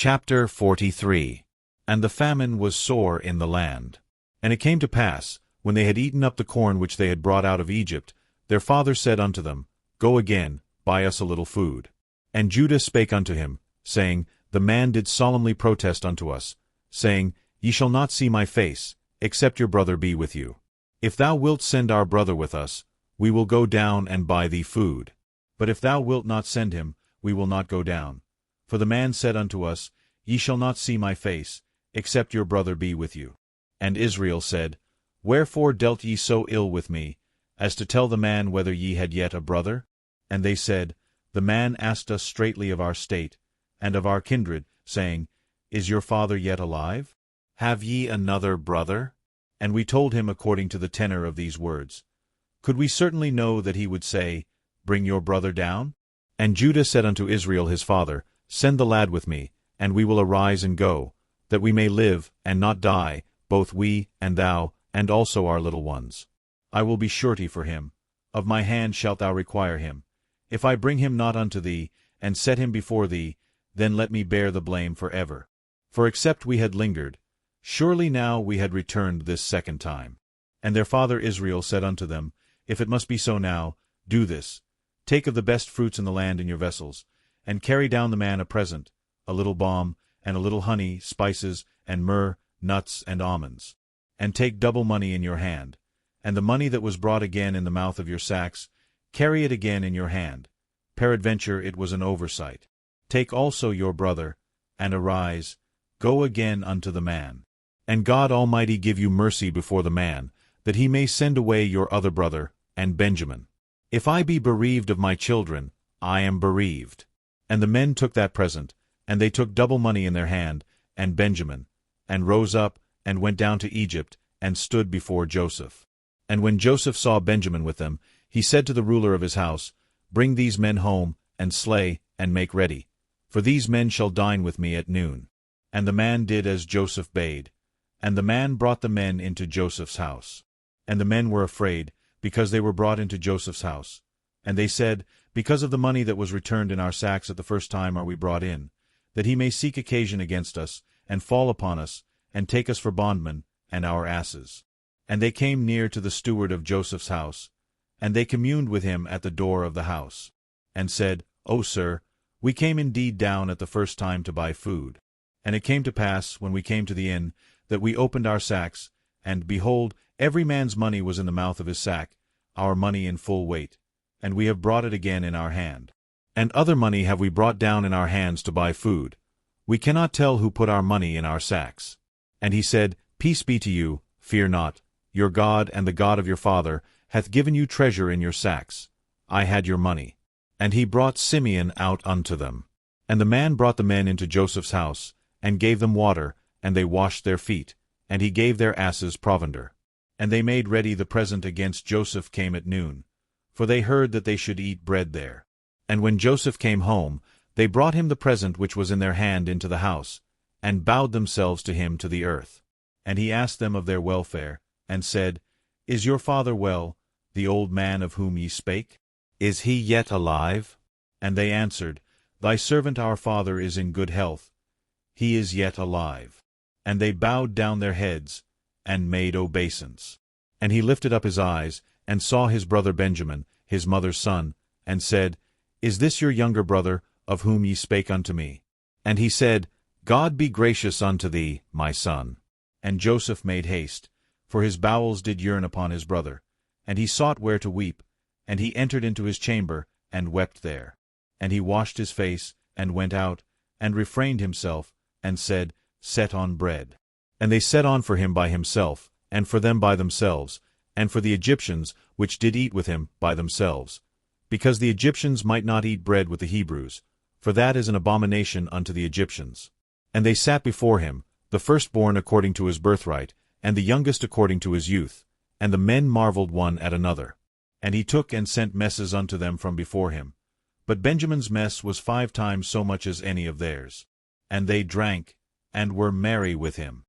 Chapter 43. And the famine was sore in the land. And it came to pass, when they had eaten up the corn which they had brought out of Egypt, their father said unto them, Go again, buy us a little food. And Judah spake unto him, saying, The man did solemnly protest unto us, saying, Ye shall not see my face, except your brother be with you. If thou wilt send our brother with us, we will go down and buy thee food. But if thou wilt not send him, we will not go down. For the man said unto us, Ye shall not see my face, except your brother be with you. And Israel said, Wherefore dealt ye so ill with me, as to tell the man whether ye had yet a brother? And they said, The man asked us straitly of our state, and of our kindred, saying, Is your father yet alive? Have ye another brother? And we told him according to the tenor of these words. Could we certainly know that he would say, Bring your brother down? And Judah said unto Israel his father, Send the lad with me, and we will arise and go, that we may live, and not die, both we, and thou, and also our little ones. I will be surety for him. Of my hand shalt thou require him. If I bring him not unto thee, and set him before thee, then let me bear the blame forever. For except we had lingered, surely now we had returned this second time. And their father Israel said unto them, If it must be so now, do this. Take of the best fruits in the land in your vessels, and carry down the man a present, a little balm, and a little honey, spices, and myrrh, nuts, and almonds. And take double money in your hand, and the money that was brought again in the mouth of your sacks, carry it again in your hand. Peradventure it was an oversight. Take also your brother, and arise, go again unto the man. And God Almighty give you mercy before the man, that he may send away your other brother, and Benjamin. If I be bereaved of my children, I am bereaved. And the men took that present, and they took double money in their hand, and Benjamin, and rose up, and went down to Egypt, and stood before Joseph. And when Joseph saw Benjamin with them, he said to the ruler of his house, Bring these men home, and slay, and make ready, for these men shall dine with me at noon. And the man did as Joseph bade. And the man brought the men into Joseph's house. And the men were afraid, because they were brought into Joseph's house. And they said, Because of the money that was returned in our sacks at the first time are we brought in, that he may seek occasion against us, and fall upon us, and take us for bondmen, and our asses. And they came near to the steward of Joseph's house, and they communed with him at the door of the house, and said, O sir, we came indeed down at the first time to buy food. And it came to pass, when we came to the inn, that we opened our sacks, and, behold, every man's money was in the mouth of his sack, our money in full weight, and we have brought it again in our hand. And other money have we brought down in our hands to buy food. We cannot tell who put our money in our sacks. And he said, Peace be to you, fear not. Your God and the God of your father hath given you treasure in your sacks. I had your money. And he brought Simeon out unto them. And the man brought the men into Joseph's house, and gave them water, and they washed their feet, and he gave their asses provender. And they made ready the present against Joseph came at noon, for they heard that they should eat bread there. And when Joseph came home, they brought him the present which was in their hand into the house, and bowed themselves to him to the earth. And he asked them of their welfare, and said, Is your father well, the old man of whom ye spake? Is he yet alive? And they answered, Thy servant our father is in good health. He is yet alive. And they bowed down their heads, and made obeisance. And he lifted up his eyes, and saw his brother Benjamin, his mother's son, and said, Is this your younger brother, of whom ye spake unto me? And he said, God be gracious unto thee, my son. And Joseph made haste, for his bowels did yearn upon his brother. And he sought where to weep, and he entered into his chamber, and wept there. And he washed his face, and went out, and refrained himself, and said, Set on bread. And they set on for him by himself, and for them by themselves, and for the Egyptians, which did eat with him, by themselves, because the Egyptians might not eat bread with the Hebrews, for that is an abomination unto the Egyptians. And they sat before him, the firstborn according to his birthright, and the youngest according to his youth, and the men marveled one at another. And he took and sent messes unto them from before him. But Benjamin's mess was 5 times so much as any of theirs. And they drank, and were merry with him.